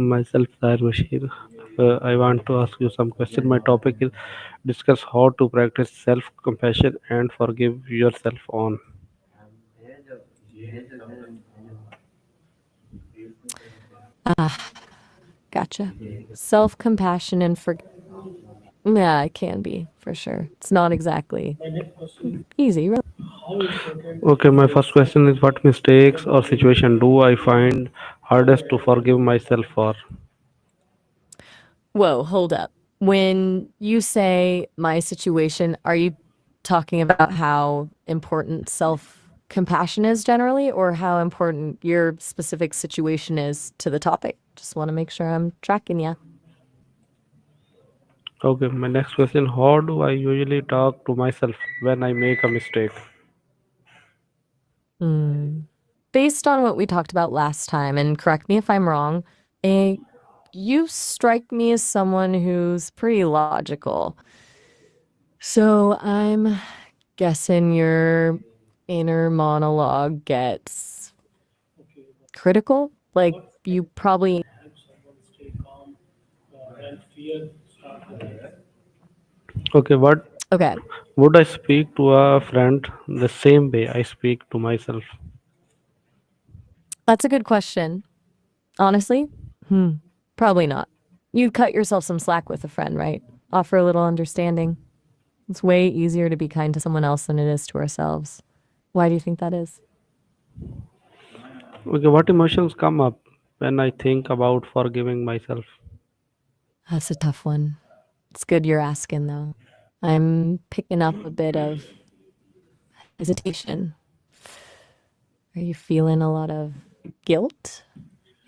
Myself, Tahir Bashir. I want to ask you some question. My topic is discuss how to practice self-compassion and forgive yourself on. Ah, gotcha. Self-compassion and yeah, it can be for sure. It's not exactly easy. Okay, my first question is what mistakes or situation do I find hardest to forgive myself for? Whoa, hold up. When you say my situation, are you talking about how important self-compassion is generally, or how important your specific situation is to the topic? Just want to make sure I'm tracking you. Okay, my next question, how do I usually talk to myself when I make a mistake? Hmm. Based on what we talked about last time, and correct me if I'm wrong, eh, you strike me as someone who's pretty logical. So I'm guessing your inner monologue gets critical. Like you probably, Okay, what okay, would I speak to a friend the same way I speak to myself? that's a good question. Honestly, hmm, probably not. You'd cut yourself some slack with a friend, right? Offer a little understanding. It's way easier to be kind to someone else than it is to ourselves. Why do you think that is? Okay, what emotions come up when I think about forgiving myself? That's a tough one. It's good you're asking, though. I'm picking up a bit of hesitation. Are you feeling a lot of guilt,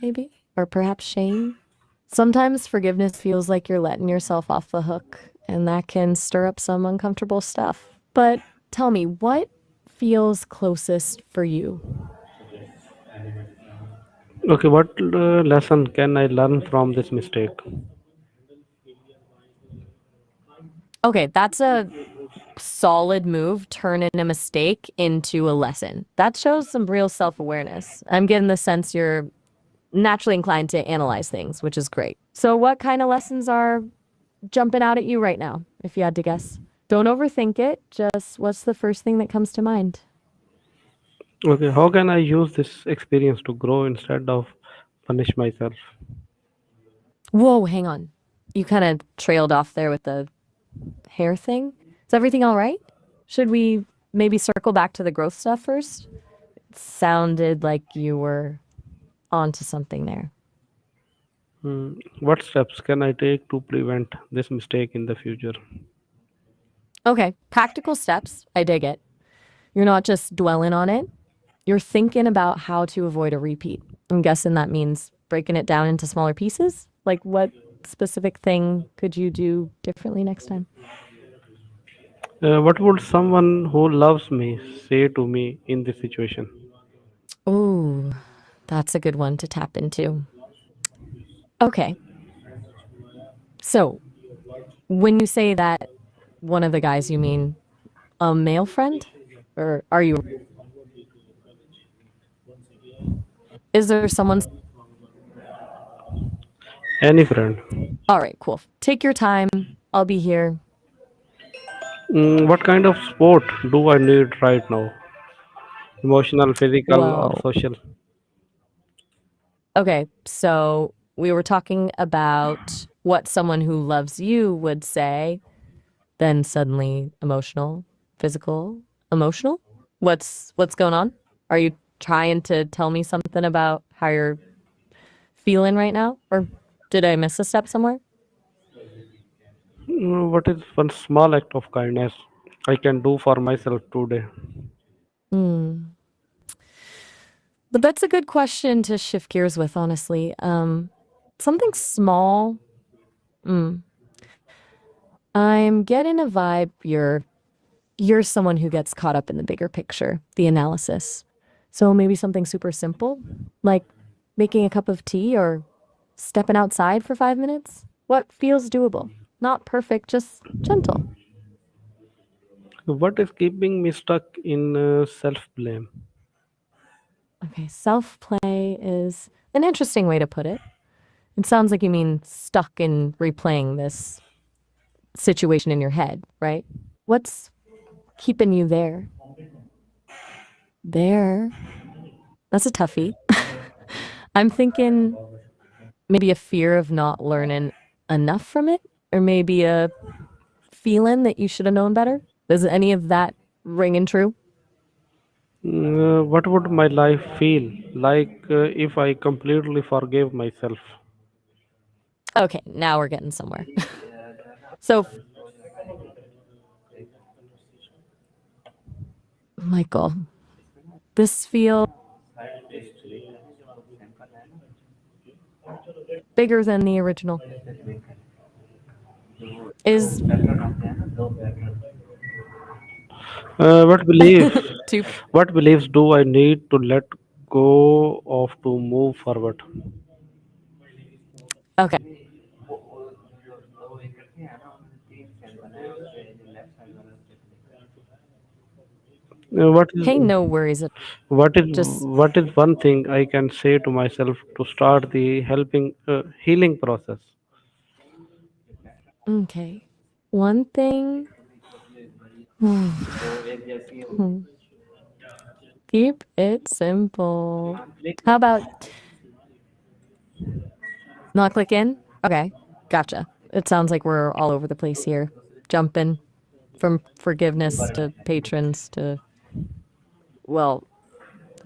maybe? Or perhaps shame? Sometimes forgiveness feels like you're letting yourself off the hook, and that can stir up some uncomfortable stuff. But tell me, what feels closest for you? Okay, what lesson can I learn from this mistake? Okay, that's a solid move, turning a mistake into a lesson. That shows some real self awareness. I'm getting the sense you're naturally inclined to analyze things, which is great. So, what kind of lessons are jumping out at you right now, if you had to guess? Don't overthink it. Just what's the first thing that comes to mind? Okay, how can I use this experience to grow instead of punish myself? Whoa, hang on. You kind of trailed off there with the hair thing. Is everything all right? Should we maybe circle back to the growth stuff first? It sounded like you were onto something there. What steps can I take to prevent this mistake in the future? Okay, practical steps. I dig it. You're not just dwelling on it, you're thinking about how to avoid a repeat. I'm guessing that means breaking it down into smaller pieces. Like, what specific thing could you do differently next time? What would someone who loves me say to me in this situation? Oh, that's a good one to tap into. Okay, so when you say that, one of the guys, you mean a male friend? Or are you, is there someone? Any friend. All right, cool. Take your time. I'll be here. What kind of support do I need right now? Emotional, physical, or Whoa. social? Okay, so we were talking about what someone who loves you would say, then suddenly emotional, physical, emotional. What's going on? Are you trying to tell me something about how you're feeling right now? Or did I miss a step somewhere? What is one small act of kindness I can do for myself today? Hmm. But that's a good question to shift gears with, honestly. Something small. Mm. I'm getting a vibe you're someone who gets caught up in the bigger picture, the analysis. So maybe something super simple, like making a cup of tea or stepping outside for 5 minutes. What feels doable? Not perfect, just gentle. What is keeping me stuck in self blame? Okay, self play is an interesting way to put it. It sounds like you mean stuck in replaying this situation in your head, right? What's keeping you there? There. That's a toughie. I'm thinking maybe a fear of not learning enough from it, or maybe a feeling that you should have known better. Does any of that ringing true? What would my life feel like if I completely forgave myself? Okay, now we're getting somewhere. So, Michael, this feels bigger than the original. Is What belief? too What beliefs do I need to let go of to move forward? okay. What is Hey, no worries. what is Just what is one thing I can say to myself to start the helping healing process? okay. One thing. Keep it simple. How about not click in? Okay, gotcha. It sounds like we're all over the place here. Jumping from forgiveness to patrons to, well,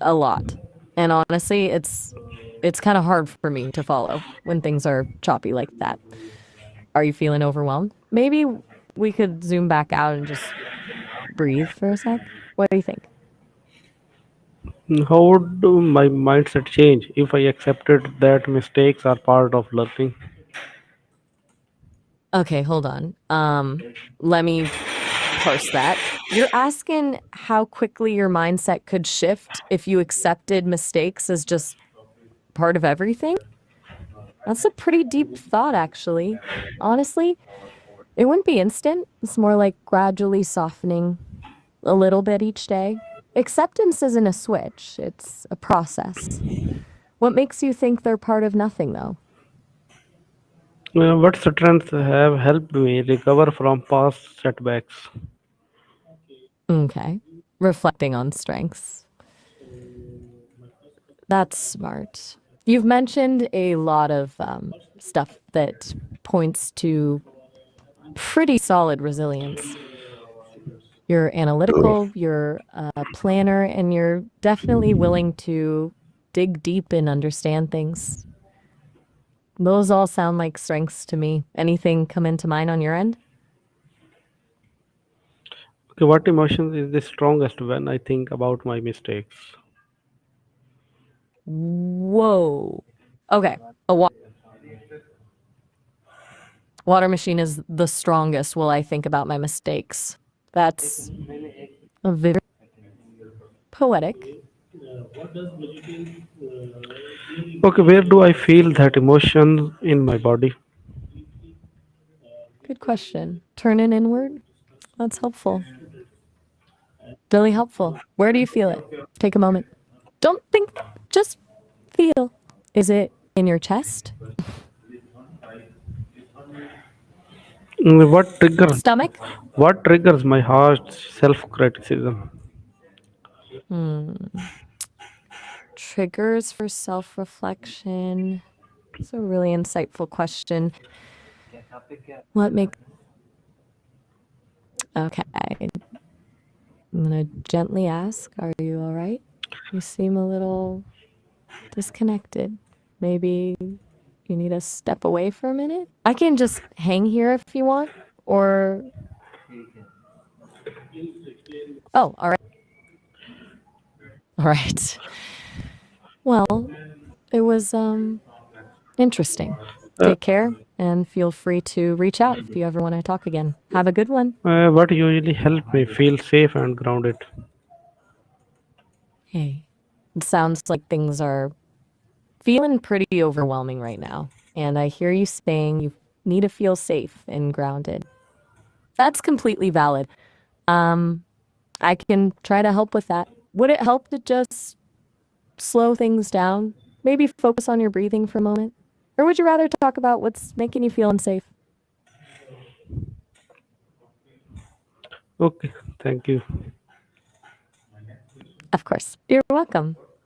a lot. And honestly, it's kind of hard for me to follow when things are choppy like that. Are you feeling overwhelmed? Maybe we could zoom back out and just breathe for a sec. What do you think? How would my mindset change if I accepted that mistakes are part of learning? Okay, hold on. Let me parse that. You're asking how quickly your mindset could shift if you accepted mistakes as just part of everything? That's a pretty deep thought, actually. Honestly, it wouldn't be instant. It's more like gradually softening a little bit each day. Acceptance isn't a switch, it's a process. What makes you think they're part of nothing, though? What strengths have helped me recover from past setbacks? Okay. Reflecting on strengths. That's smart. You've mentioned a lot of stuff that points to pretty solid resilience. You're analytical, you're a planner, and you're definitely willing to dig deep and understand things. Those all sound like strengths to me. Anything come into mind on your end? Okay, what emotion is the strongest when I think about my mistakes? Whoa. Okay. A water machine is the strongest while I think about my mistakes. That's a very poetic. Okay, where do I feel that emotion in my body? Good question. Turning inward? That's helpful. Really helpful. Where do you feel it? Take a moment. Don't think, just feel. Is it in your chest? What triggers Stomach? my harsh self-criticism? Hmm. Triggers for self reflection. It's a really insightful question. What makes. Okay. I'm going to gently ask, are you all right? You seem a little disconnected. Maybe you need to step away for a minute? I can just hang here if you want. Or, oh, all right. All right. Well, it was interesting. Uh, Take care and feel free to reach out if you ever want to talk again. Have a good one. what usually helps me feel safe and grounded? Hey, it sounds like things are feeling pretty overwhelming right now. And I hear you saying you need to feel safe and grounded. That's completely valid. Um, I can try to help with that. Would it help to just slow things down? Maybe focus on your breathing for a moment? Or would you rather talk about what's making you feel unsafe? Okay, thank you. Of course. You're welcome.